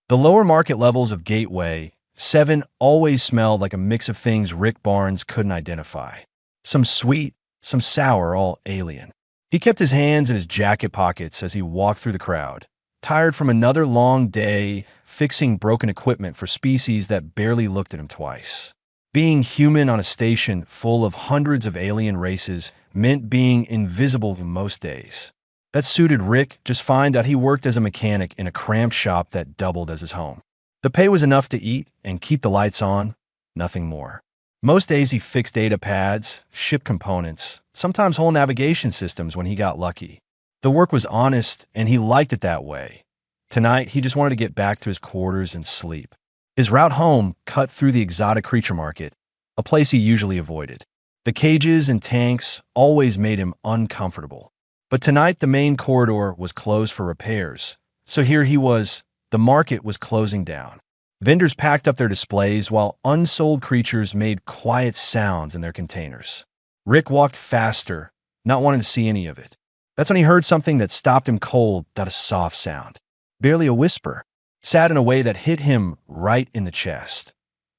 The lower market levels of Gateway 7 always smelled like a mix of things Rick Barnes couldn't identify. Some sweet, some sour, all alien. He kept his hands in his jacket pockets as he walked through the crowd, tired from another long day fixing broken equipment for species that barely looked at him twice. Being human on a station full of hundreds of alien races meant being invisible most days. That suited Rick just fine that he worked as a mechanic in a cramped shop that doubled as his home. The pay was enough to eat and keep the lights on, nothing more. Most days he fixed data pads, shipped components, sometimes whole navigation systems when he got lucky. The work was honest and he liked it that way. Tonight he just wanted to get back to his quarters and sleep. His route home cut through the exotic creature market, a place he usually avoided. The cages and tanks always made him uncomfortable. But tonight the main corridor was closed for repairs, so here he was. The market was closing down. Vendors packed up their displays while unsold creatures made quiet sounds in their containers. Rick walked faster, not wanting to see any of it. That's when he heard something that stopped him cold, a soft sound. Barely a whisper, sad in a way that hit him right in the chest.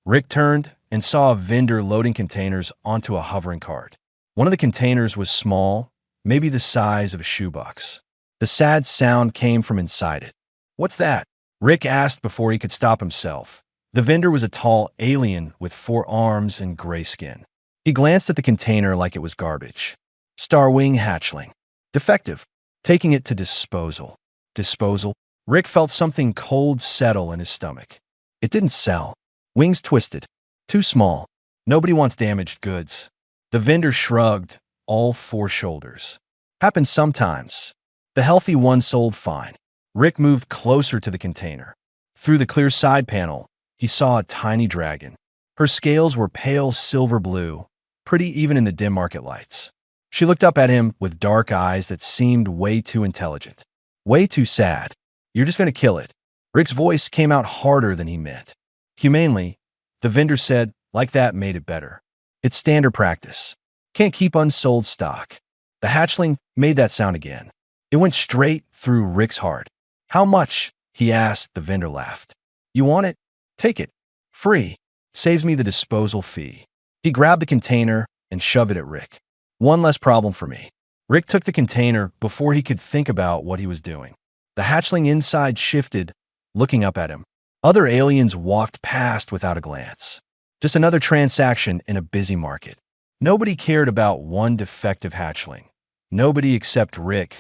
Rick turned and saw a vendor loading containers onto a hovering cart. One of the containers was small, maybe the size of a shoebox. The sad sound came from inside it. "What's that?" Rick asked before he could stop himself. The vendor was a tall alien with 4 arms and gray skin. He glanced at the container like it was garbage. Starwing hatchling. Defective. Taking it to disposal. Disposal? Rick felt something cold settle in his stomach. It didn't sell. Wings twisted. Too small. Nobody wants damaged goods. The vendor shrugged, all 4 shoulders. Happened sometimes. The healthy one sold fine. Rick moved closer to the container. Through the clear side panel, he saw a tiny dragon. Her scales were pale silver blue, pretty even in the dim market lights. She looked up at him with dark eyes that seemed way too intelligent. Way too sad. "You're just going to kill it." Rick's voice came out harder than he meant. Humanely, the vendor said, like that made it better. "It's standard practice. Can't keep unsold stock." The hatchling made that sound again. It went straight through Rick's heart. "How much?" he asked. The vendor laughed. "You want it? Take it. Free. Saves me the disposal fee." He grabbed the container and shoved it at Rick. "One less problem for me." Rick took the container before he could think about what he was doing. The hatchling inside shifted, looking up at him. Other aliens walked past without a glance. Just another transaction in a busy market. Nobody cared about one defective hatchling. Nobody except Rick.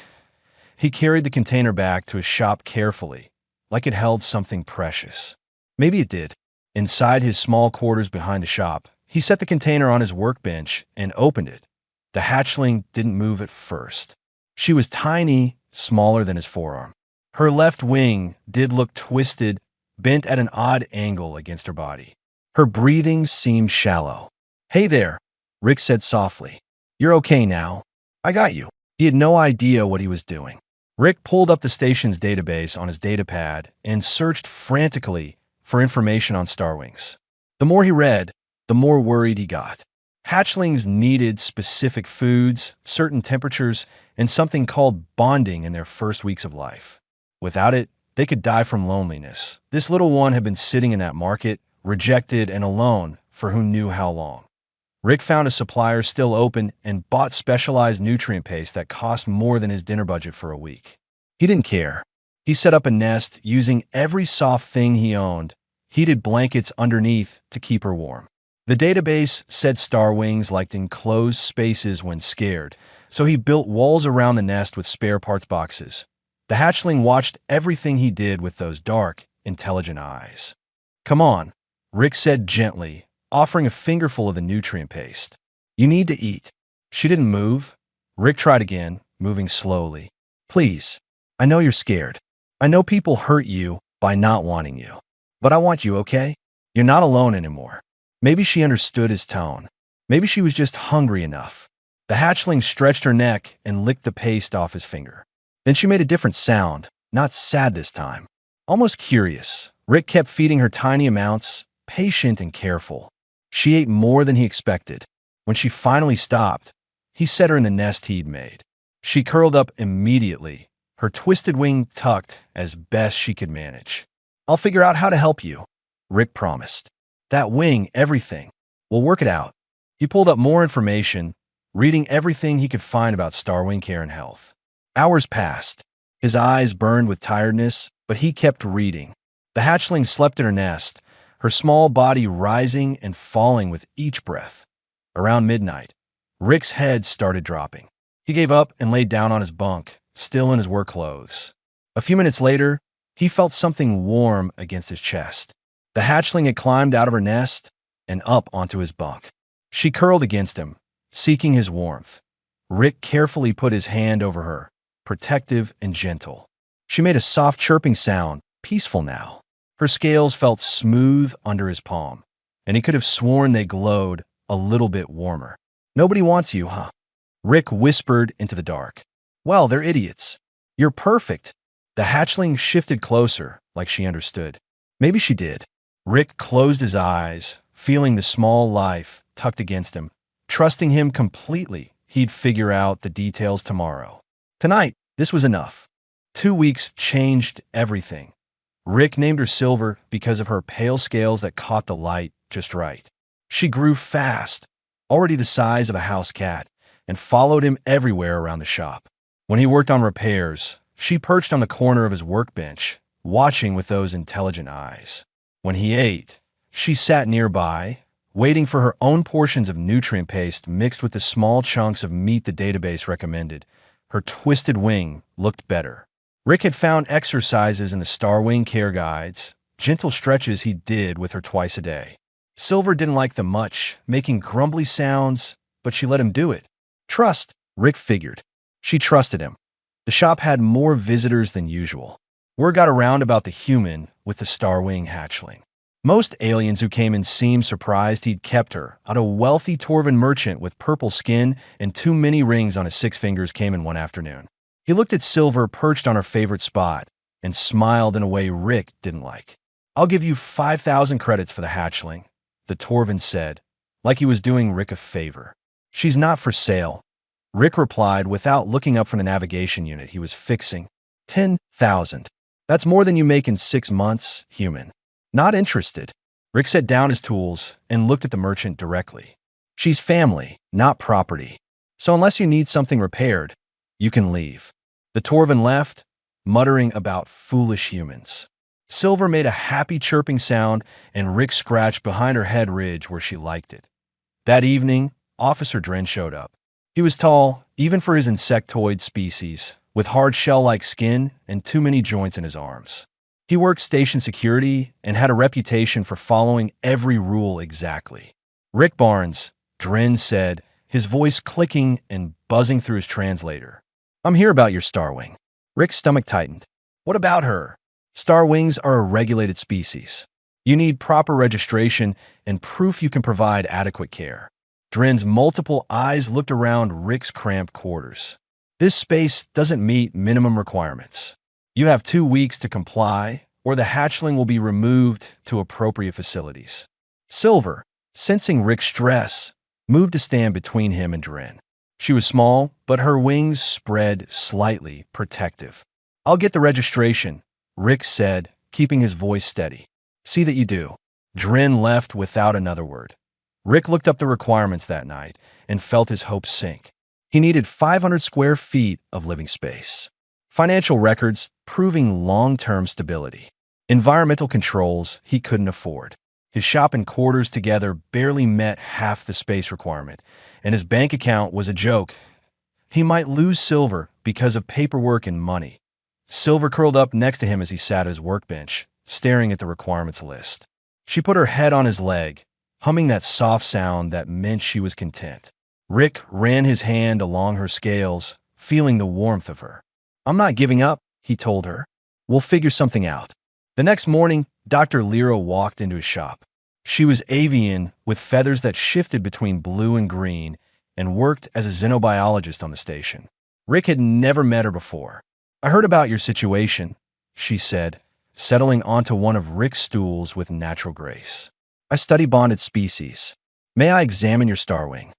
He carried the container back to his shop carefully, like it held something precious. Maybe it did. Inside his small quarters behind the shop, he set the container on his workbench and opened it. The hatchling didn't move at first. She was tiny, smaller than his forearm. Her left wing did look twisted, bent at an odd angle against her body. Her breathing seemed shallow. "Hey there," Rick said softly. "You're okay now. I got you." He had no idea what he was doing. Rick pulled up the station's database on his datapad and searched frantically for information on starwings. The more he read, the more worried he got. Hatchlings needed specific foods, certain temperatures, and something called bonding in their first weeks of life. Without it, they could die from loneliness. This little one had been sitting in that market, rejected and alone for who knew how long. Rick found a supplier still open and bought specialized nutrient paste that cost more than his dinner budget for a week. He didn't care. He set up a nest using every soft thing he owned, heated blankets underneath to keep her warm. The database said starwings liked enclosed spaces when scared, so he built walls around the nest with spare parts boxes. The hatchling watched everything he did with those dark, intelligent eyes. "Come on," Rick said gently, offering a fingerful of the nutrient paste. "You need to eat." She didn't move. Rick tried again, moving slowly. "Please, I know you're scared. I know people hurt you by not wanting you. But I want you, okay? You're not alone anymore." Maybe she understood his tone. Maybe she was just hungry enough. The hatchling stretched her neck and licked the paste off his finger. Then she made a different sound, not sad this time. Almost curious. Rick kept feeding her tiny amounts, patient and careful. She ate more than he expected. When she finally stopped, he set her in the nest he'd made. She curled up immediately, her twisted wing tucked as best she could manage. I'll figure out how to help you, Rick promised. That wing, everything. We'll work it out. He pulled up more information, reading everything he could find about starwing care and health. Hours passed. His eyes burned with tiredness, but he kept reading. The hatchling slept in her nest, her small body rising and falling with each breath. Around midnight, Rick's head started dropping. He gave up and laid down on his bunk, still in his work clothes. A few minutes later, he felt something warm against his chest. The hatchling had climbed out of her nest and up onto his bunk. She curled against him, seeking his warmth. Rick carefully put his hand over her, protective and gentle. She made a soft chirping sound, peaceful now. Her scales felt smooth under his palm, and he could have sworn they glowed a little bit warmer. Nobody wants you, huh? Rick whispered into the dark. Well, they're idiots. You're perfect. The hatchling shifted closer, like she understood. Maybe she did. Rick closed his eyes, feeling the small life tucked against him, trusting him completely. He'd figure out the details tomorrow. Tonight, this was enough. 2 weeks changed everything. Rick named her Silver because of her pale scales that caught the light just right. She grew fast, already the size of a house cat, and followed him everywhere around the shop. When he worked on repairs, she perched on the corner of his workbench, watching with those intelligent eyes. When he ate, she sat nearby, waiting for her own portions of nutrient paste mixed with the small chunks of meat the database recommended. Her twisted wing looked better. Rick had found exercises in the Starwing care guides, gentle stretches he did with her twice a day. Silver didn't like them much, making grumbly sounds, but she let him do it. Trust, Rick figured. She trusted him. The shop had more visitors than usual. Word got around about the human with the Starwing hatchling. Most aliens who came in seemed surprised he'd kept her. A wealthy Torvin merchant with purple skin and too many rings on his 6 fingers came in one afternoon. He looked at Silver perched on her favorite spot and smiled in a way Rick didn't like. I'll give you 5,000 credits for the hatchling, the Torvin said, like he was doing Rick a favor. She's not for sale, Rick replied without looking up from the navigation unit he was fixing. 10,000. That's more than you make in 6 months, human. Not interested. Rick set down his tools and looked at the merchant directly. She's family, not property. So unless you need something repaired, you can leave. The Torvin left, muttering about foolish humans. Silver made a happy chirping sound, and Rick scratched behind her head ridge where she liked it. That evening, Officer Dren showed up. He was tall, even for his insectoid species, with hard shell-like skin and too many joints in his arms. He worked station security and had a reputation for following every rule exactly. Rick Barnes, Dren said, his voice clicking and buzzing through his translator. I'm here about your Starwing. Rick's stomach tightened. What about her? Starwings are a regulated species. You need proper registration and proof you can provide adequate care. Dren's multiple eyes looked around Rick's cramped quarters. This space doesn't meet minimum requirements. You have 2 weeks to comply, or the hatchling will be removed to appropriate facilities. Silver, sensing Rick's stress, moved to stand between him and Dren. She was small, but her wings spread slightly, protective. I'll get the registration, Rick said, keeping his voice steady. See that you do. Dren left without another word. Rick looked up the requirements that night and felt his hopes sink. He needed 500 square feet of living space. Financial records proving long-term stability. Environmental controls he couldn't afford. His shop and quarters together barely met half the space requirement, and his bank account was a joke. He might lose Silver because of paperwork and money. Silver curled up next to him as he sat at his workbench, staring at the requirements list. She put her head on his leg, humming that soft sound that meant she was content. Rick ran his hand along her scales, feeling the warmth of her. I'm not giving up, he told her. We'll figure something out. The next morning, Dr. Lira walked into his shop. She was avian with feathers that shifted between blue and green and worked as a xenobiologist on the station. Rick had never met her before. I heard about your situation, she said, settling onto one of Rick's stools with natural grace. I study bonded species. May I examine your Starwing?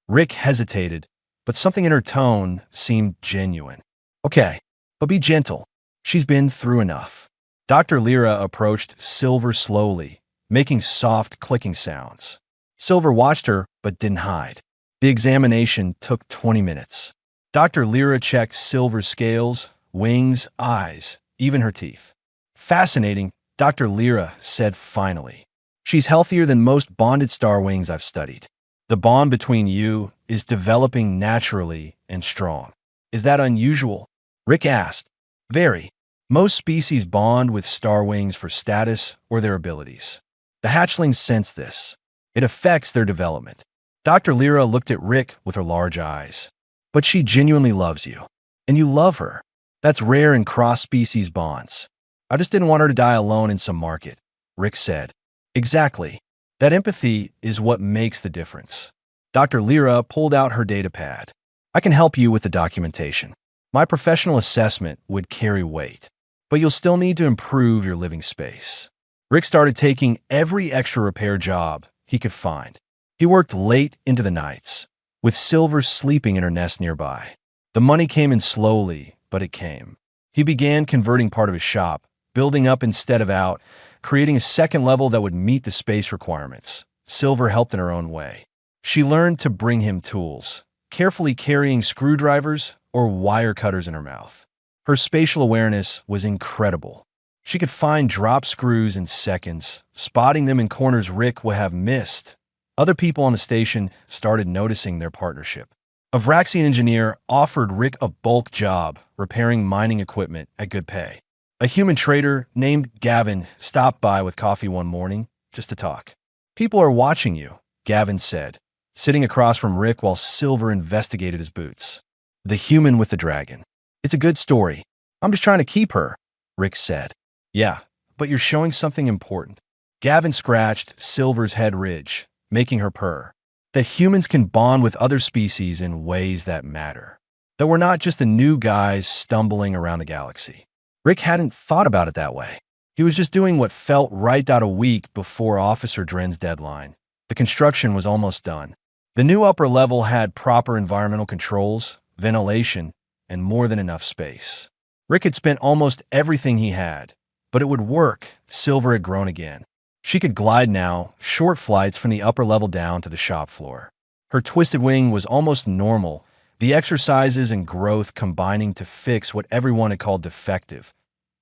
Rick hesitated, but something in her tone seemed genuine. Okay, but be gentle. She's been through enough. Dr. Lyra approached Silver slowly, making soft clicking sounds. Silver watched her but didn't hide. The examination took 20 minutes. Dr. Lyra checked Silver's scales, wings, eyes, even her teeth. Fascinating, Dr. Lyra said finally. She's healthier than most bonded star wings I've studied. The bond between you is developing naturally and strong. Is that unusual? Rick asked. Very. Most species bond with star wings for status or their abilities. The hatchlings sense this. It affects their development. Dr. Lyra looked at Rick with her large eyes. But she genuinely loves you. And you love her. That's rare in cross-species bonds. I just didn't want her to die alone in some market, Rick said. Exactly. That empathy is what makes the difference. Dr. Lyra pulled out her data pad. I can help you with the documentation. My professional assessment would carry weight, but you'll still need to improve your living space. Rick started taking every extra repair job he could find. He worked late into the nights, with Silver sleeping in her nest nearby. The money came in slowly, but it came. He began converting part of his shop, building up instead of out, creating a second level that would meet the space requirements. Silver helped in her own way. She learned to bring him tools, carefully carrying screwdrivers or wire cutters in her mouth. Her spatial awareness was incredible. She could find drop screws in seconds, spotting them in corners Rick would have missed. Other people on the station started noticing their partnership. A Vraxian engineer offered Rick a bulk job repairing mining equipment at good pay. A human trader named Gavin stopped by with coffee one morning just to talk. People are watching you, Gavin said, sitting across from Rick while Silver investigated his boots. The human with the dragon. It's a good story. I'm just trying to keep her, Rick said. Yeah, but you're showing something important. Gavin scratched Silver's head ridge, making her purr. That humans can bond with other species in ways that matter. That we're not just the new guys stumbling around the galaxy. Rick hadn't thought about it that way. He was just doing what felt right out a week before Officer Dren's deadline. The construction was almost done. The new upper level had proper environmental controls, ventilation, and more than enough space. Rick had spent almost everything he had, but it would work. Silver had grown again. She could glide now, short flights from the upper level down to the shop floor. Her twisted wing was almost normal, the exercises and growth combining to fix what everyone had called defective.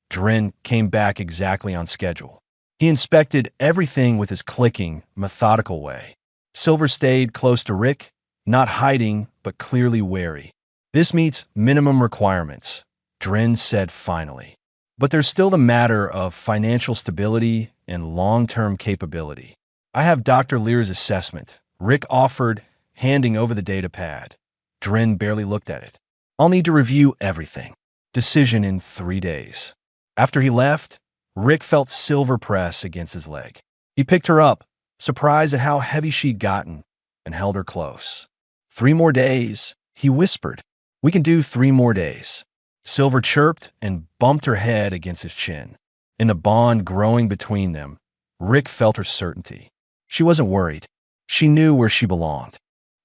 Dren came back exactly on schedule. He inspected everything with his clicking, methodical way. Silver stayed close to Rick, not hiding, but clearly wary. This meets minimum requirements, Dren said finally. But there's still the matter of financial stability and long-term capability. I have Dr. Lear's assessment, Rick offered, handing over the data pad. Dren barely looked at it. I'll need to review everything. Decision in 3 days. After he left, Rick felt Silver press against his leg. He picked her up, surprised at how heavy she'd gotten, and held her close. 3 more days, he whispered. We can do 3 more days. Silver chirped and bumped her head against his chin. In the bond growing between them, Rick felt her certainty. She wasn't worried. She knew where she belonged.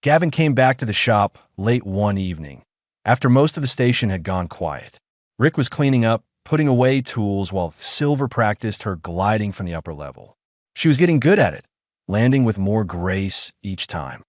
Gavin came back to the shop late one evening, after most of the station had gone quiet. Rick was cleaning up, putting away tools while Silver practiced her gliding from the upper level. She was getting good at it, landing with more grace each time.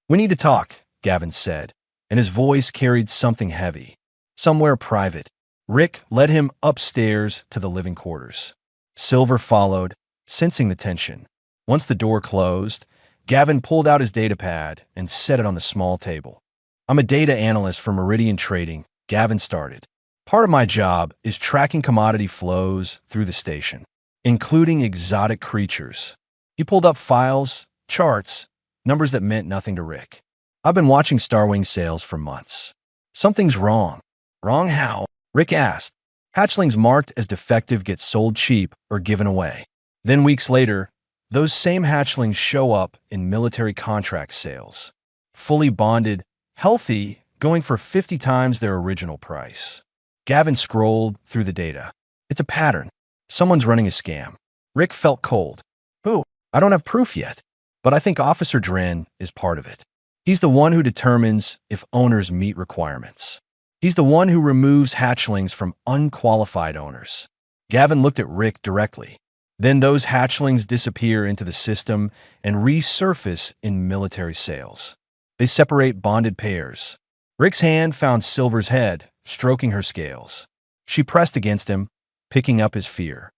We need to talk, Gavin said, and his voice carried something heavy. Somewhere private. Rick led him upstairs to the living quarters. Silver followed, sensing the tension. Once the door closed, Gavin pulled out his data pad and set it on the small table. I'm a data analyst for Meridian Trading, Gavin started. Part of my job is tracking commodity flows through the station, including exotic creatures. He pulled up files, charts, numbers that meant nothing to Rick. I've been watching Starwing sales for months. Something's wrong. Wrong how? Rick asked. Hatchlings marked as defective get sold cheap or given away. Then weeks later, those same hatchlings show up in military contract sales. Fully bonded, healthy, going for 50 times their original price. Gavin scrolled through the data. It's a pattern. Someone's running a scam. Rick felt cold. Who? I don't have proof yet, but I think Officer Dren is part of it. He's the one who determines if owners meet requirements. He's the one who removes hatchlings from unqualified owners. Gavin looked at Rick directly. Then those hatchlings disappear into the system and resurface in military sales. They separate bonded pairs. Rick's hand found Silver's head, stroking her scales. She pressed against him, picking up his fear.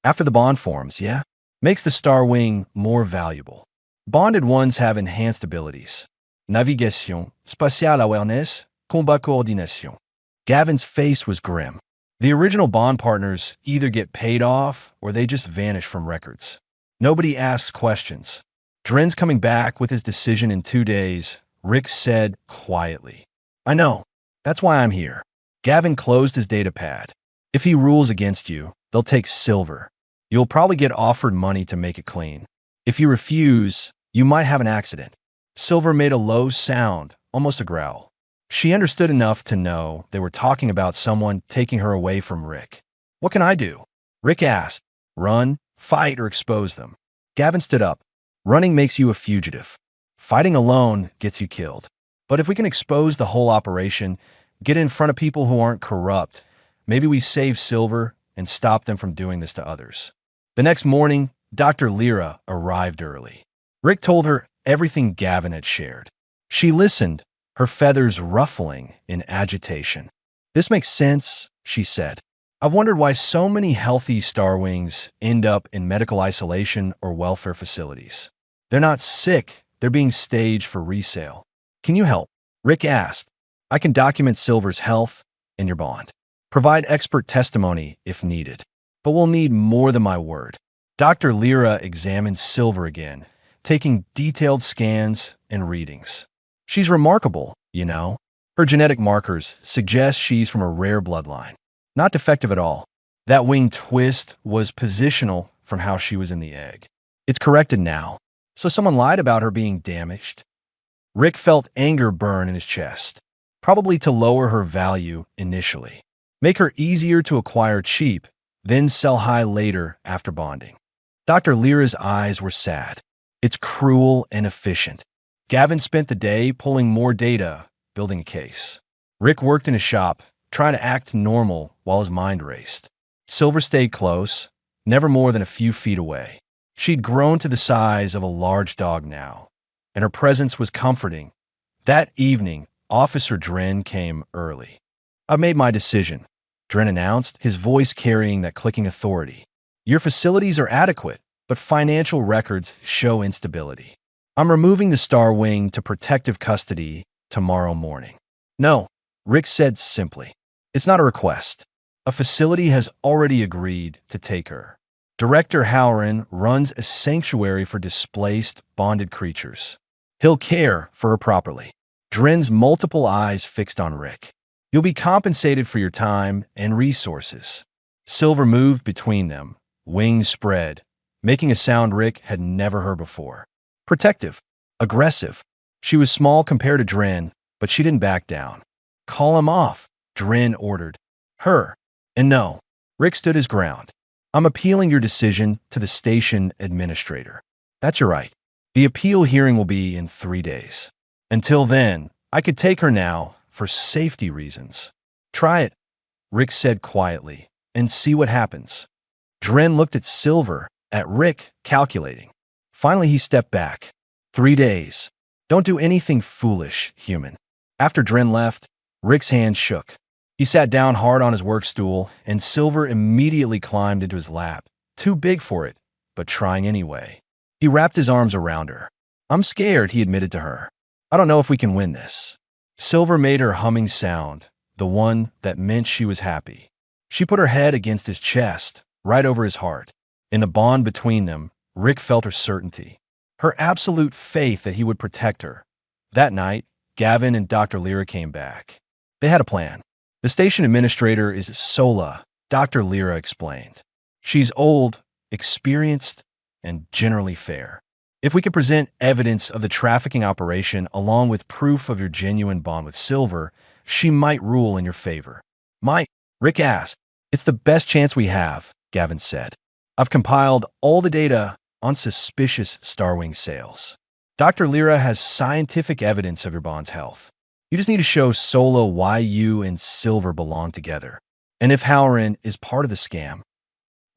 After the bond forms, yeah? Makes the Star Wing more valuable. Bonded ones have enhanced abilities. Navigation, spatial awareness, combat coordination. Gavin's face was grim. The original bond partners either get paid off or they just vanish from records. Nobody asks questions. Dren's coming back with his decision in 2 days, Rick said quietly. I know. That's why I'm here. Gavin closed his data pad. If he rules against you, they'll take Silver. You'll probably get offered money to make it clean. If you refuse, you might have an accident. Silver made a low sound, almost a growl. She understood enough to know they were talking about someone taking her away from Rick. What can I do? Rick asked. Run, fight, or expose them. Gavin stood up. Running makes you a fugitive. Fighting alone gets you killed. But if we can expose the whole operation, get in front of people who aren't corrupt, maybe we save Silver and stop them from doing this to others. The next morning, Dr. Lyra arrived early. Rick told her everything Gavin had shared. She listened, her feathers ruffling in agitation. This makes sense, she said. I've wondered why so many healthy Star Wings end up in medical isolation or welfare facilities. They're not sick, they're being staged for resale. Can you help? Rick asked. I can document Silver's health and your bond. Provide expert testimony if needed. But we'll need more than my word. Dr. Lyra examined Silver again, taking detailed scans and readings. She's remarkable, you know. Her genetic markers suggest she's from a rare bloodline. Not defective at all. That wing twist was positional from how she was in the egg. It's corrected now. So someone lied about her being damaged. Rick felt anger burn in his chest, probably to lower her value initially. Make her easier to acquire cheap, then sell high later after bonding. Dr. Lyra's eyes were sad. It's cruel and efficient. Gavin spent the day pulling more data, building a case. Rick worked in his shop, trying to act normal while his mind raced. Silver stayed close, never more than a few feet away. She'd grown to the size of a large dog now, and her presence was comforting. That evening, Officer Dren came early. I've made my decision, Dren announced, his voice carrying that clicking authority. Your facilities are adequate, but financial records show instability. I'm removing the Star Wing to protective custody tomorrow morning. No, Rick said simply. It's not a request. A facility has already agreed to take her. Director Halloran runs a sanctuary for displaced, bonded creatures. He'll care for her properly. Dren's multiple eyes fixed on Rick. You'll be compensated for your time and resources. Silver moved between them, wings spread, making a sound Rick had never heard before. Protective, aggressive. She was small compared to Dren, but she didn't back down. Call him off, Dren ordered. Her. And no, Rick stood his ground. I'm appealing your decision to the station administrator. That's your right. The appeal hearing will be in 3 days. Until then, I could take her now for safety reasons. Try it, Rick said quietly, and see what happens. Dren looked at Silver, at Rick, calculating. Finally, he stepped back. 3 days. Don't do anything foolish, human. After Dren left, Rick's hand shook. He sat down hard on his work stool, and Silver immediately climbed into his lap. Too big for it, but trying anyway. He wrapped his arms around her. I'm scared, he admitted to her. I don't know if we can win this. Silver made her humming sound, the one that meant she was happy. She put her head against his chest, right over his heart. In the bond between them, Rick felt her certainty, her absolute faith that he would protect her. That night, Gavin and Dr. Lyra came back. They had a plan. The station administrator is Sola, Dr. Lyra explained. She's old, experienced, and generally fair. If we could present evidence of the trafficking operation along with proof of your genuine bond with Silver, she might rule in your favor. Might? Rick asked. It's the best chance we have, Gavin said. I've compiled all the data on suspicious Starwing sales. Dr. Lyra has scientific evidence of your bond's health. You just need to show Solo why you and Silver belong together. And if Halloran is part of the scam,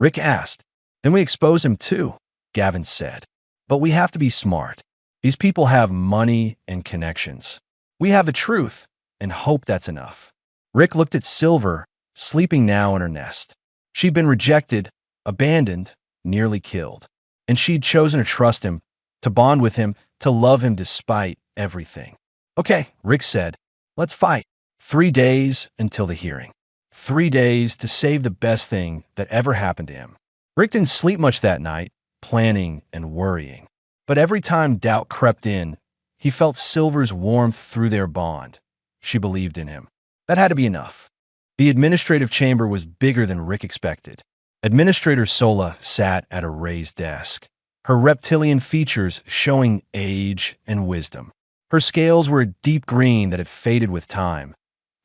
Rick asked. Then we expose him too, Gavin said. But we have to be smart. These people have money and connections. We have the truth and hope that's enough. Rick looked at Silver, sleeping now in her nest. She'd been rejected, abandoned, nearly killed. And she'd chosen to trust him, to bond with him, to love him despite everything. Okay, Rick said, let's fight. 3 days until the hearing. 3 days to save the best thing that ever happened to him. Rick didn't sleep much that night, planning and worrying. But every time doubt crept in, he felt Silver's warmth through their bond. She believed in him. That had to be enough. The administrative chamber was bigger than Rick expected. Administrator Sola sat at a raised desk, her reptilian features showing age and wisdom. Her scales were a deep green that had faded with time,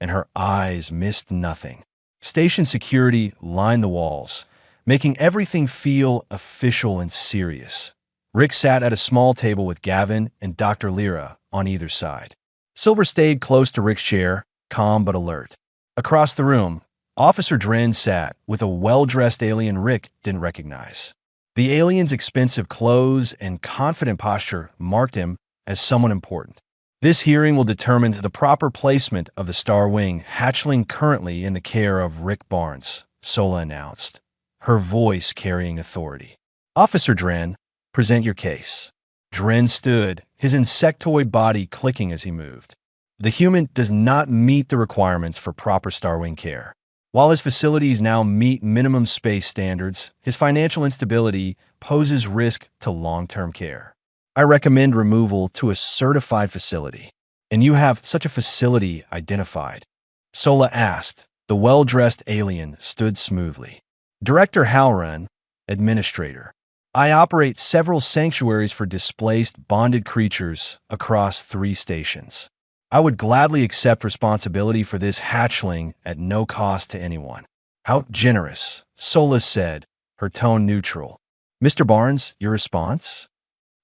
and her eyes missed nothing. Station security lined the walls, making everything feel official and serious. Rick sat at a small table with Gavin and Dr. Lyra on either side. Silver stayed close to Rick's chair, calm but alert. Across the room, Officer Dren sat with a well-dressed alien Rick didn't recognize. The alien's expensive clothes and confident posture marked him as someone important. This hearing will determine the proper placement of the Star Wing hatchling currently in the care of Rick Barnes, Sola announced, her voice carrying authority. Officer Dren, present your case. Dren stood, his insectoid body clicking as he moved. The human does not meet the requirements for proper Star Wing care. While his facilities now meet minimum space standards, his financial instability poses risk to long-term care. I recommend removal to a certified facility. And you have such a facility identified? Sola asked. The well-dressed alien stood smoothly. Director Halloran, Administrator. I operate several sanctuaries for displaced, bonded creatures across 3 stations. I would gladly accept responsibility for this hatchling at no cost to anyone. How generous, Sola said, her tone neutral. Mr. Barnes, your response?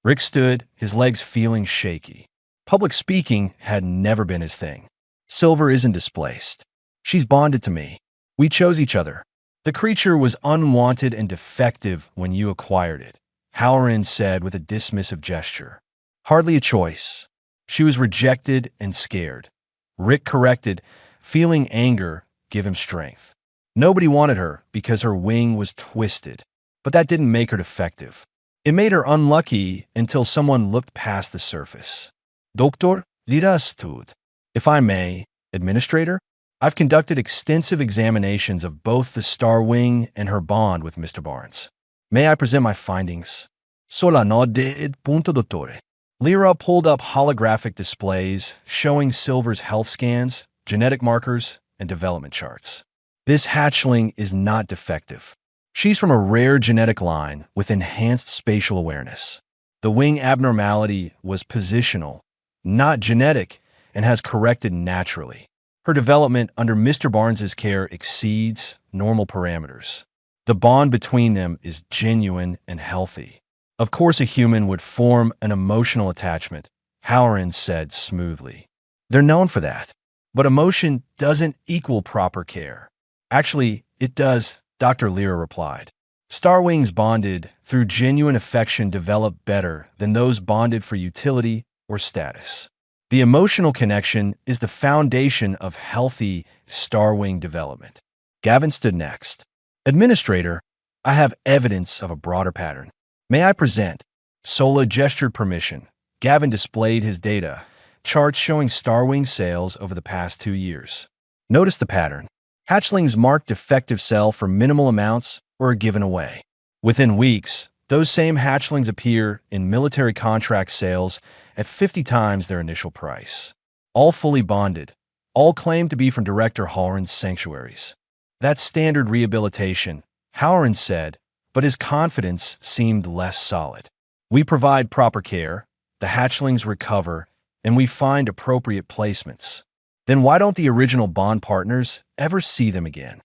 Rick stood, his legs feeling shaky. Public speaking had never been his thing. Silver isn't displaced. She's bonded to me. We chose each other. The creature was unwanted and defective when you acquired it, Halloran said with a dismissive gesture. Hardly a choice. She was rejected and scared. Rick corrected, feeling anger give him strength. Nobody wanted her because her wing was twisted, but that didn't make her defective. It made her unlucky until someone looked past the surface. Doctor, Lirastud. If I may, Administrator, I've conducted extensive examinations of both the Star Wing and her bond with Mr. Barnes. May I present my findings? Sola nodded, punto dottore. Lyra pulled up holographic displays showing Silver's health scans, genetic markers, and development charts. This hatchling is not defective. She's from a rare genetic line with enhanced spatial awareness. The wing abnormality was positional, not genetic, and has corrected naturally. Her development under Mr. Barnes's care exceeds normal parameters. The bond between them is genuine and healthy. Of course a human would form an emotional attachment, Halloran said smoothly. They're known for that. But emotion doesn't equal proper care. Actually, it does, Dr. Lyra replied. Star Wings bonded through genuine affection develop better than those bonded for utility or status. The emotional connection is the foundation of healthy Star Wing development. Gavin stood next. Administrator, I have evidence of a broader pattern. May I present? Sola gestured permission. Gavin displayed his data, charts showing Star Wing sales over the past 2 years. Notice the pattern. Hatchlings mark defective sell for minimal amounts or are given away. Within weeks, those same hatchlings appear in military contract sales at 50 times their initial price. All fully bonded, all claimed to be from Director Halloran's sanctuaries. That's standard rehabilitation, Halloran said, but his confidence seemed less solid. We provide proper care, the hatchlings recover, and we find appropriate placements. Then why don't the original bond partners ever see them again?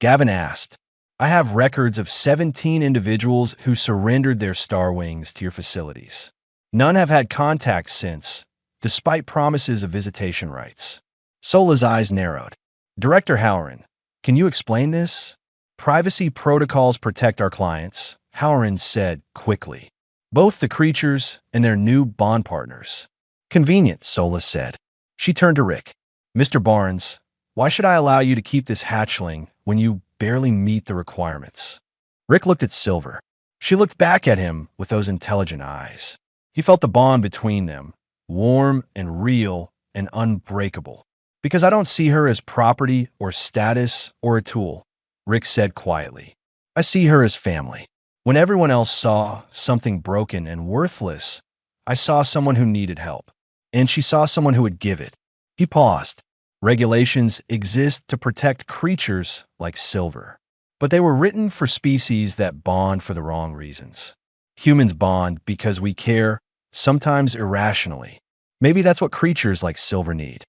Gavin asked. I have records of 17 individuals who surrendered their Star Wings to your facilities. None have had contact since, despite promises of visitation rights. Sola's eyes narrowed. Director Halloran, can you explain this? Privacy protocols protect our clients, Howard said quickly. Both the creatures and their new bond partners. Convenient, Sola said. She turned to Rick. Mr. Barnes, why should I allow you to keep this hatchling when you barely meet the requirements? Rick looked at Silver. She looked back at him with those intelligent eyes. He felt the bond between them, warm and real and unbreakable. Because I don't see her as property or status or a tool, Rick said quietly. I see her as family. When everyone else saw something broken and worthless, I saw someone who needed help. And she saw someone who would give it. He paused. Regulations exist to protect creatures like Silver. But they were written for species that bond for the wrong reasons. Humans bond because we care, sometimes irrationally. Maybe that's what creatures like Silver need.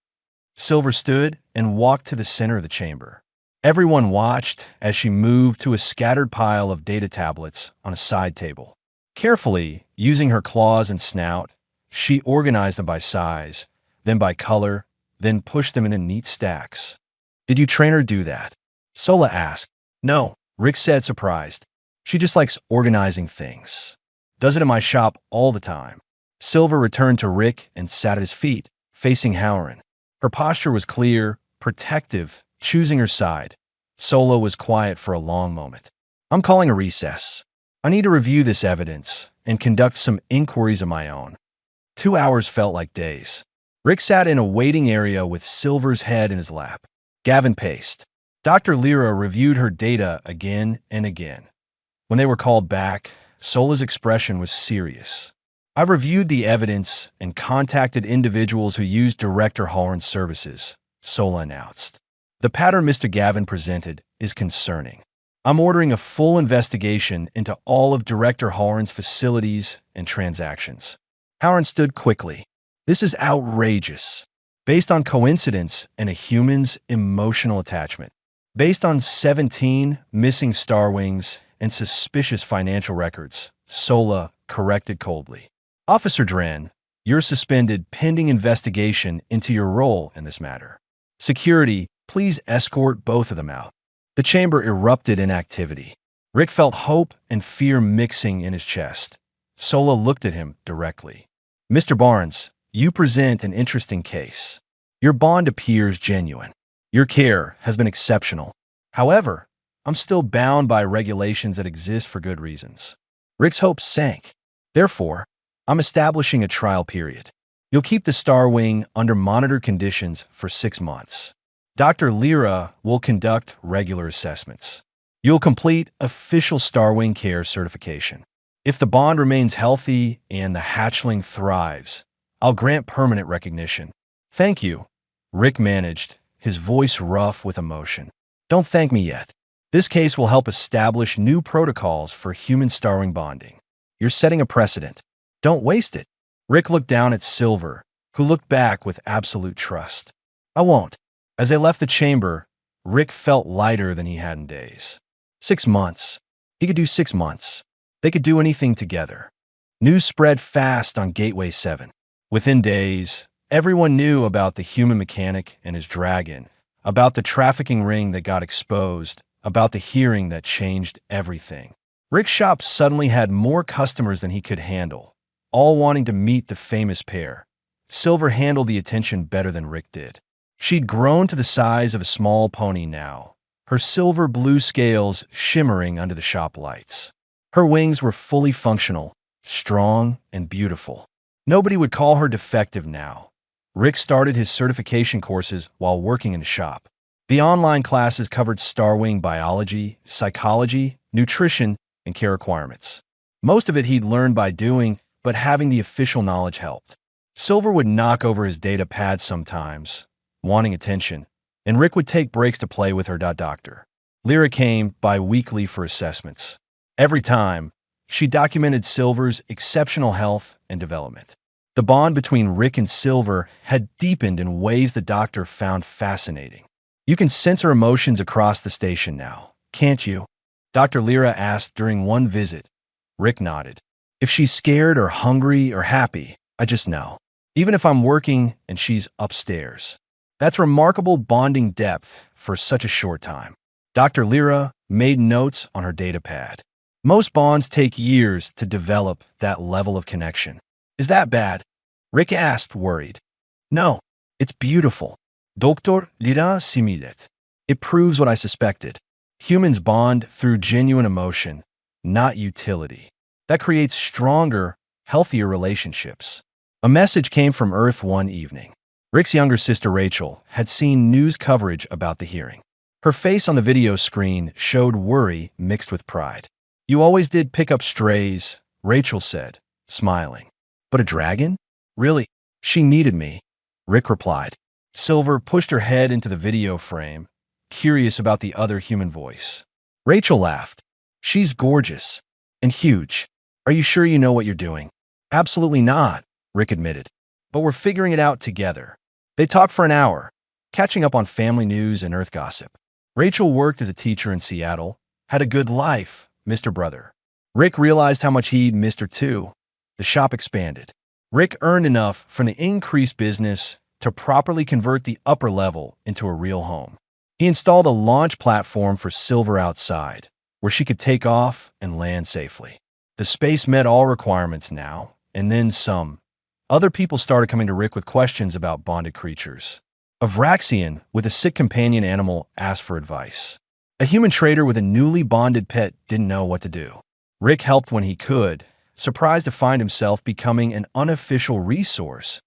Silver stood and walked to the center of the chamber. Everyone watched as she moved to a scattered pile of data tablets on a side table. Carefully, using her claws and snout, she organized them by size, then by color, then pushed them into neat stacks. Did you train her do that? Sola asked. No, Rick said, surprised. She just likes organizing things. Does it in my shop all the time. Silver returned to Rick and sat at his feet, facing Howard. Her posture was clear, protective, choosing her side. Sola was quiet for a long moment. I'm calling a recess. I need to review this evidence and conduct some inquiries of my own. 2 hours felt like days. Rick sat in a waiting area with Silver's head in his lap. Gavin paced. Dr. Lyra reviewed her data again and again. When they were called back, Sola's expression was serious. I've reviewed the evidence and contacted individuals who used Director Holland's services, Sola announced. The pattern Mr. Gavin presented is concerning. I'm ordering a full investigation into all of Director Holland's facilities and transactions. Howard stood quickly. This is outrageous. Based on coincidence and a human's emotional attachment. Based on 17 missing Star Wings and suspicious financial records, Sola corrected coldly. Officer Dren, you're suspended pending investigation into your role in this matter. Security, please escort both of them out. The chamber erupted in activity. Rick felt hope and fear mixing in his chest. Sola looked at him directly. Mr. Barnes, you present an interesting case. Your bond appears genuine. Your care has been exceptional. However, I'm still bound by regulations that exist for good reasons. Rick's hopes sank. Therefore, I'm establishing a trial period. You'll keep the Star Wing under monitored conditions for 6 months. Dr. Lyra will conduct regular assessments. You'll complete official Star Wing care certification. If the bond remains healthy and the hatchling thrives, I'll grant permanent recognition. Thank you, Rick managed, his voice rough with emotion. Don't thank me yet. This case will help establish new protocols for human Star Wing bonding. You're setting a precedent. Don't waste it. Rick looked down at Silver, who looked back with absolute trust. I won't. As they left the chamber, Rick felt lighter than he had in days. 6 months. He could do 6 months. They could do anything together. News spread fast on Gateway 7. Within days, everyone knew about the human mechanic and his dragon, about the trafficking ring that got exposed, about the hearing that changed everything. Rick's shop suddenly had more customers than he could handle, all wanting to meet the famous pair. Silver handled the attention better than Rick did. She'd grown to the size of a small pony now, her silver-blue scales shimmering under the shop lights. Her wings were fully functional, strong, and beautiful. Nobody would call her defective now. Rick started his certification courses while working in the shop. The online classes covered Star Wing biology, psychology, nutrition, and care requirements. Most of it he'd learned by doing, but having the official knowledge helped. Silver would knock over his data pad sometimes, wanting attention, and Rick would take breaks to play with her. Doctor Lyra came bi-weekly for assessments. Every time, she documented Silver's exceptional health and development. The bond between Rick and Silver had deepened in ways the doctor found fascinating. You can sense her emotions across the station now, can't you? Dr. Lyra asked during one visit. Rick nodded. If she's scared or hungry or happy, I just know. Even if I'm working and she's upstairs. That's remarkable bonding depth for such a short time. Dr. Lyra made notes on her data pad. Most bonds take years to develop that level of connection. Is that bad? Rick asked, worried. No, it's beautiful. Doctor Lira Similet. It proves what I suspected. Humans bond through genuine emotion, not utility. That creates stronger, healthier relationships. A message came from Earth one evening. Rick's younger sister Rachel had seen news coverage about the hearing. Her face on the video screen showed worry mixed with pride. You always did pick up strays, Rachel said, smiling. But a dragon? Really? She needed me, Rick replied. Silver pushed her head into the video frame, curious about the other human voice. Rachel laughed. She's gorgeous. And huge. Are you sure you know what you're doing? Absolutely not, Rick admitted. But we're figuring it out together. They talked for an hour, catching up on family news and Earth gossip. Rachel worked as a teacher in Seattle, had a good life, missed her brother. Rick realized how much he'd missed her too. The shop expanded. Rick earned enough from the increased business to properly convert the upper level into a real home. He installed a launch platform for Silver outside, where she could take off and land safely. The space met all requirements now, and then some. Other people started coming to Rick with questions about bonded creatures. A Vraxian with a sick companion animal asked for advice. A human trader with a newly bonded pet didn't know what to do. Rick helped when he could, surprised to find himself becoming an unofficial resource.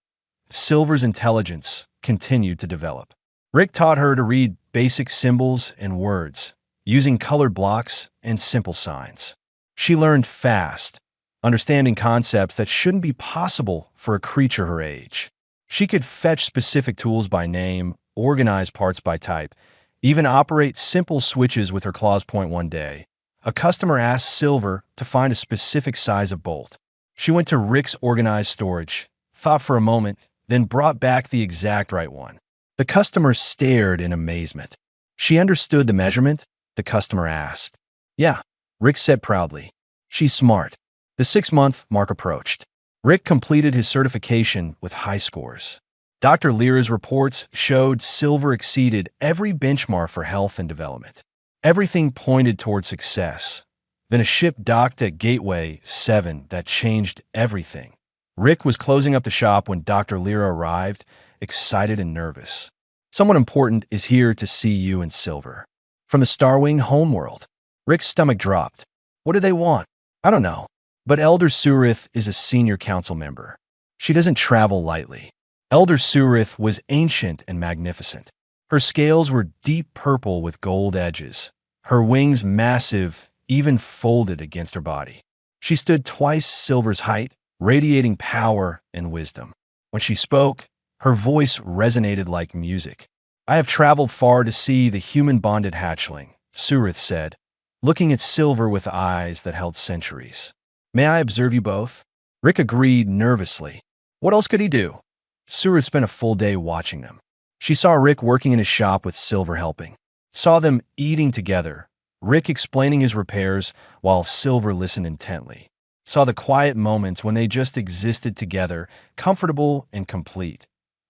Silver's intelligence continued to develop. Rick taught her to read basic symbols and words, using colored blocks and simple signs. She learned fast, understanding concepts that shouldn't be possible for a creature her age. She could fetch specific tools by name, organize parts by type, even operate simple switches with her claws. One day, a customer asked Silver to find a specific size of bolt. She went to Rick's organized storage, thought for a moment, then brought back the exact right one. The customer stared in amazement. She understood the measurement? The customer asked. Yeah, Rick said proudly. She's smart. The 6-month mark approached. Rick completed his certification with high scores. Dr. Lira's reports showed Silver exceeded every benchmark for health and development. Everything pointed toward success. Then a ship docked at Gateway 7 that changed everything. Rick was closing up the shop when Dr. Lira arrived, excited and nervous. Someone important is here to see you and Silver. From the Starwing homeworld. Rick's stomach dropped. What do they want? I don't know. But Elder Surith is a senior council member. She doesn't travel lightly. Elder Surith was ancient and magnificent. Her scales were deep purple with gold edges. Her wings massive, even folded against her body. She stood twice Silver's height, radiating power and wisdom. When she spoke, her voice resonated like music. I have traveled far to see the human-bonded hatchling, Surith said, looking at Silver with eyes that held centuries. May I observe you both? Rick agreed nervously. What else could he do? Surith spent a full day watching them. She saw Rick working in his shop with Silver helping. Saw them eating together, Rick explaining his repairs while Silver listened intently. Saw the quiet moments when they just existed together, comfortable and complete.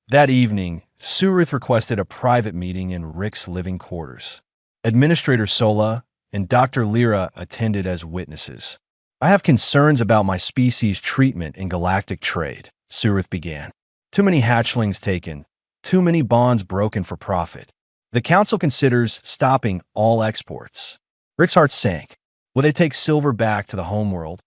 That evening, Surith requested a private meeting in Rick's living quarters. Administrator Sola and Dr. Lira attended as witnesses. I have concerns about my species' treatment in galactic trade, Surith began. Too many hatchlings taken, too many bonds broken for profit. The council considers stopping all exports. Rick's heart sank. Will they take Silver back to the homeworld?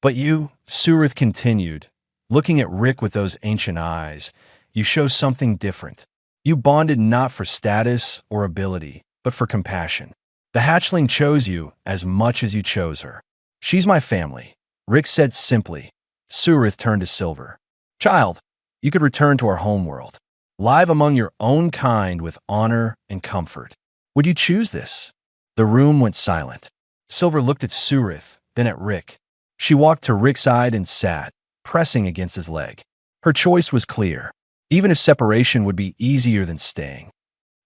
But you, Surith continued, looking at Rick with those ancient eyes, you show something different. You bonded not for status or ability, but for compassion. The hatchling chose you as much as you chose her. She's my family, Rick said simply. Surith turned to Silver. Child, you could return to our homeworld, live among your own kind with honor and comfort. Would you choose this? The room went silent. Silver looked at Surith, then at Rick. She walked to Rick's side and sat, pressing against his leg. Her choice was clear, even if separation would be easier than staying.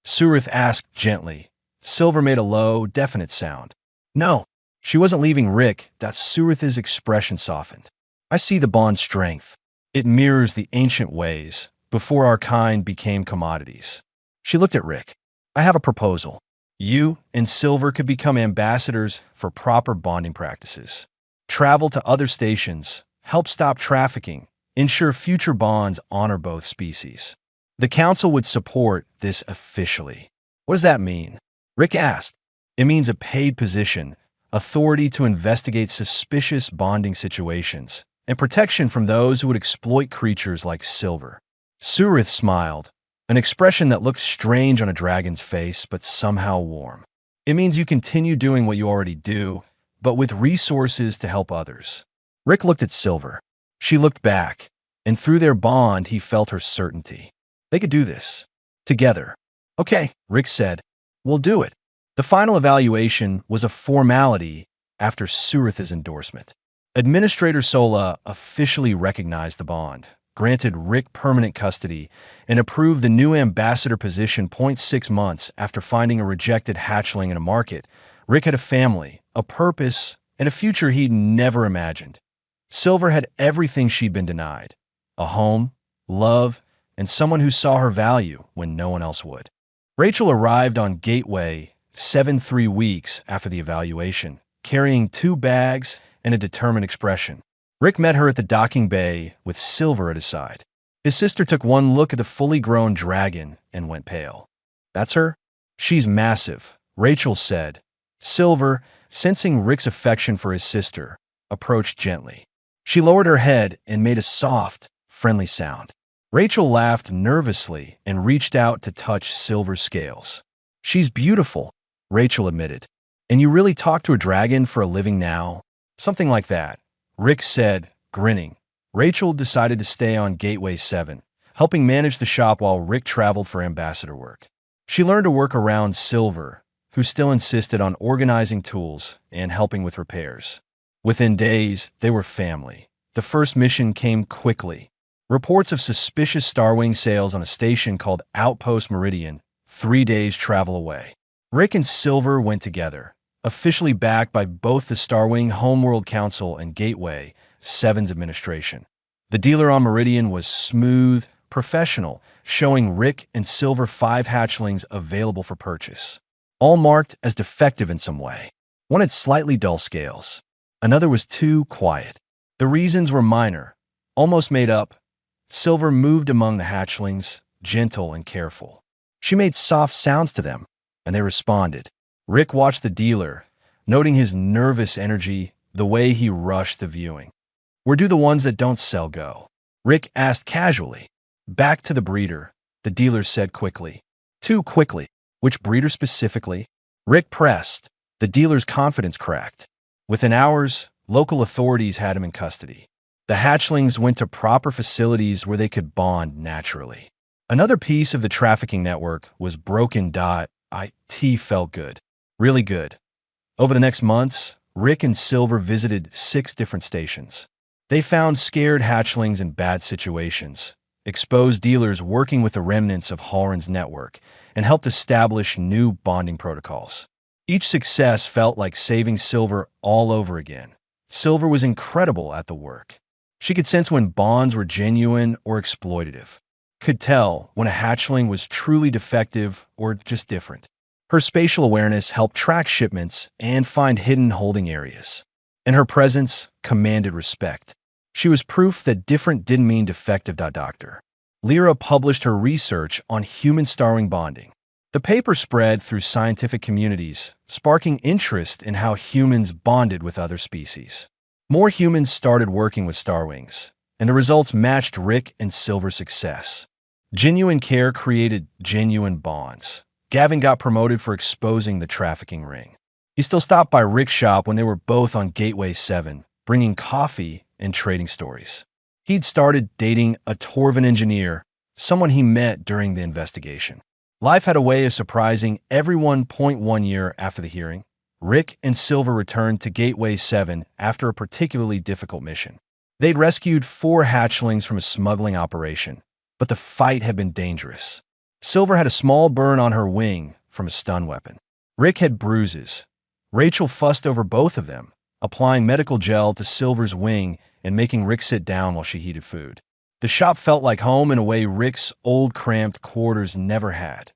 Surith asked gently. Silver made a low, definite sound. No. She wasn't leaving Rick. That Surith's expression softened. I see the bond's strength. It mirrors the ancient ways, before our kind became commodities. She looked at Rick. I have a proposal. You and Silver could become ambassadors for proper bonding practices. Travel to other stations, help stop trafficking, ensure future bonds honor both species. The Council would support this officially. What does that mean? Rick asked. It means a paid position, authority to investigate suspicious bonding situations, and protection from those who would exploit creatures like Silver. Surith smiled, an expression that looked strange on a dragon's face but somehow warm. It means you continue doing what you already do, but with resources to help others. Rick looked at Silver. She looked back, and through their bond he felt her certainty. They could do this. Together. Okay, Rick said. We'll do it. The final evaluation was a formality after Surith's endorsement. Administrator Sola officially recognized the bond, granted Rick permanent custody, and approved the new ambassador position 0.6 months after finding a rejected hatchling in a market. Rick had a family, a purpose, and a future he'd never imagined. Silver had everything she'd been denied: a home, love, and someone who saw her value when no one else would. Rachel arrived on Gateway 7 3 weeks after the evaluation, carrying 2 bags and a determined expression. Rick met her at the docking bay with Silver at his side. His sister took one look at the fully grown dragon and went pale. That's her? She's massive, Rachel said. Silver, sensing Rick's affection for his sister, approached gently. She lowered her head and made a soft, friendly sound. Rachel laughed nervously and reached out to touch Silver's scales. She's beautiful, Rachel admitted. And you really talk to a dragon for a living now? Something like that, Rick said, grinning. Rachel decided to stay on Gateway 7, helping manage the shop while Rick traveled for ambassador work. She learned to work around Silver, who still insisted on organizing tools and helping with repairs. Within days, they were family. The first mission came quickly. Reports of suspicious Starwing sales on a station called Outpost Meridian, 3 days travel away. Rick and Silver went together, officially backed by both the Starwing Homeworld Council and Gateway 7's administration. The dealer on Meridian was smooth, professional, showing Rick and Silver 5 hatchlings available for purchase, all marked as defective in some way. One had slightly dull scales. Another was too quiet. The reasons were minor, almost made up. Silver moved among the hatchlings, gentle and careful. She made soft sounds to them, and they responded. Rick watched the dealer, noting his nervous energy, the way he rushed the viewing. Where do the ones that don't sell go? Rick asked casually. Back to the breeder, the dealer said quickly. Too quickly. Which breeder specifically? Rick pressed. The dealer's confidence cracked. Within hours, local authorities had him in custody. The hatchlings went to proper facilities where they could bond naturally. Another piece of the trafficking network was broken. It felt good. Really good. Over the next months, Rick and Silver visited 6 different stations. They found scared hatchlings in bad situations, exposed dealers working with the remnants of Halrin's network, and helped establish new bonding protocols. Each success felt like saving Silver all over again. Silver was incredible at the work. She could sense when bonds were genuine or exploitative. Could tell when a hatchling was truly defective or just different. Her spatial awareness helped track shipments and find hidden holding areas. And her presence commanded respect. She was proof that different didn't mean defective. Dr. Lyra published her research on human Starwing bonding. The paper spread through scientific communities, sparking interest in how humans bonded with other species. More humans started working with Starwings, and the results matched Rick and Silver's success. Genuine care created genuine bonds. Gavin got promoted for exposing the trafficking ring. He still stopped by Rick's shop when they were both on Gateway 7, bringing coffee and trading stories. He'd started dating a Torvin engineer, someone he met during the investigation. Life had a way of surprising everyone. 1 year after the hearing, Rick and Silver returned to Gateway 7 after a particularly difficult mission. They'd rescued 4 hatchlings from a smuggling operation, but the fight had been dangerous. Silver had a small burn on her wing from a stun weapon. Rick had bruises. Rachel fussed over both of them, applying medical gel to Silver's wing and making Rick sit down while she heated food. The shop felt like home in a way Rick's old cramped quarters never had.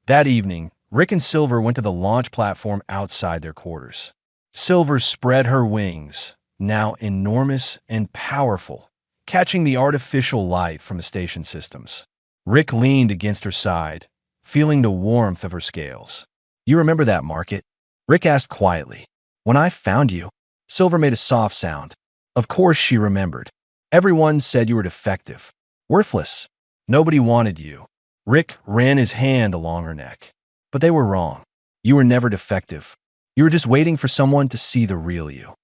That evening, Rick and Silver went to the launch platform outside their quarters. Silver spread her wings, now enormous and powerful, catching the artificial light from the station systems. Rick leaned against her side, feeling the warmth of her scales. "You remember that market?" Rick asked quietly. "When I found you." Silver made a soft sound. Of course she remembered. "Everyone said you were defective. Worthless. Nobody wanted you." Rick ran his hand along her neck. "But they were wrong. You were never defective. You were just waiting for someone to see the real you."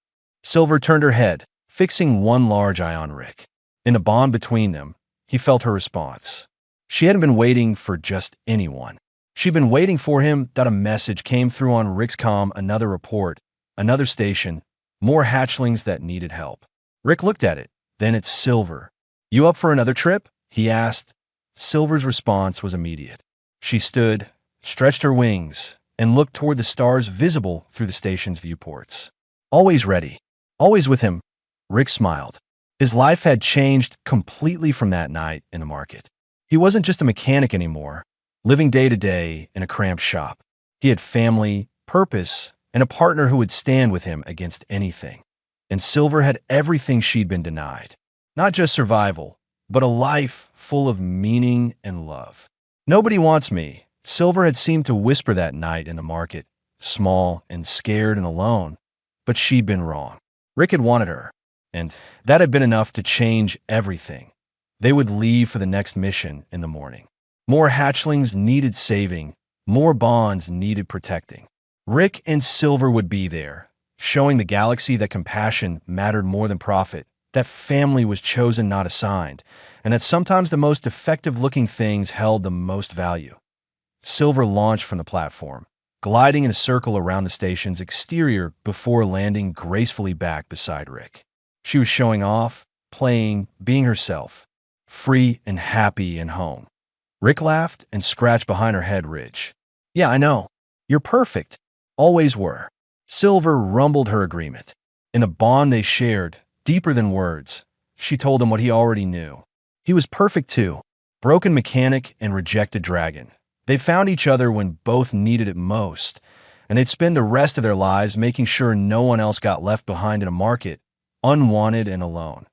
Silver turned her head, fixing one large eye on Rick. In the bond between them, he felt her response. She hadn't been waiting for just anyone. She'd been waiting for him. That a message came through on Rick's comm, another report, another station, more hatchlings that needed help. Rick looked at it, then at Silver. "You up for another trip?" he asked. Silver's response was immediate. She stood, stretched her wings, and looked toward the stars visible through the station's viewports. "Always ready. Always with him." Rick smiled. His life had changed completely from that night in the market. He wasn't just a mechanic anymore, living day to day in a cramped shop. He had family, purpose, and a partner who would stand with him against anything. And Silver had everything she'd been denied. Not just survival, but a life full of meaning and love. "Nobody wants me," Silver had seemed to whisper that night in the market, small and scared and alone. But she'd been wrong. Rick had wanted her, and that had been enough to change everything. They would leave for the next mission in the morning. More hatchlings needed saving, more bonds needed protecting. Rick and Silver would be there, showing the galaxy that compassion mattered more than profit, that family was chosen not assigned, and that sometimes the most effective-looking things held the most value. Silver launched from the platform, gliding in a circle around the station's exterior before landing gracefully back beside Rick. She was showing off, playing, being herself, free and happy and home. Rick laughed and scratched behind her head ridge. "Yeah, I know. You're perfect. Always were." Silver rumbled her agreement. In a bond they shared, deeper than words, she told him what he already knew. He was perfect too. Broken mechanic and rejected dragon. They found each other when both needed it most, and they'd spend the rest of their lives making sure no one else got left behind in a market, unwanted and alone.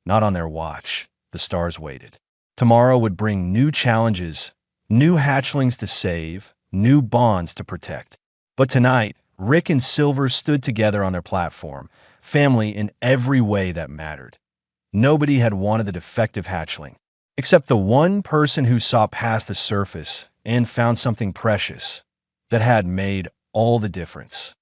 Not on their watch. The stars waited. Tomorrow would bring new challenges, new hatchlings to save, new bonds to protect. But tonight, Rick and Silver stood together on their platform, family in every way that mattered. Nobody had wanted the defective hatchling, except the one person who saw past the surface and found something precious that had made all the difference.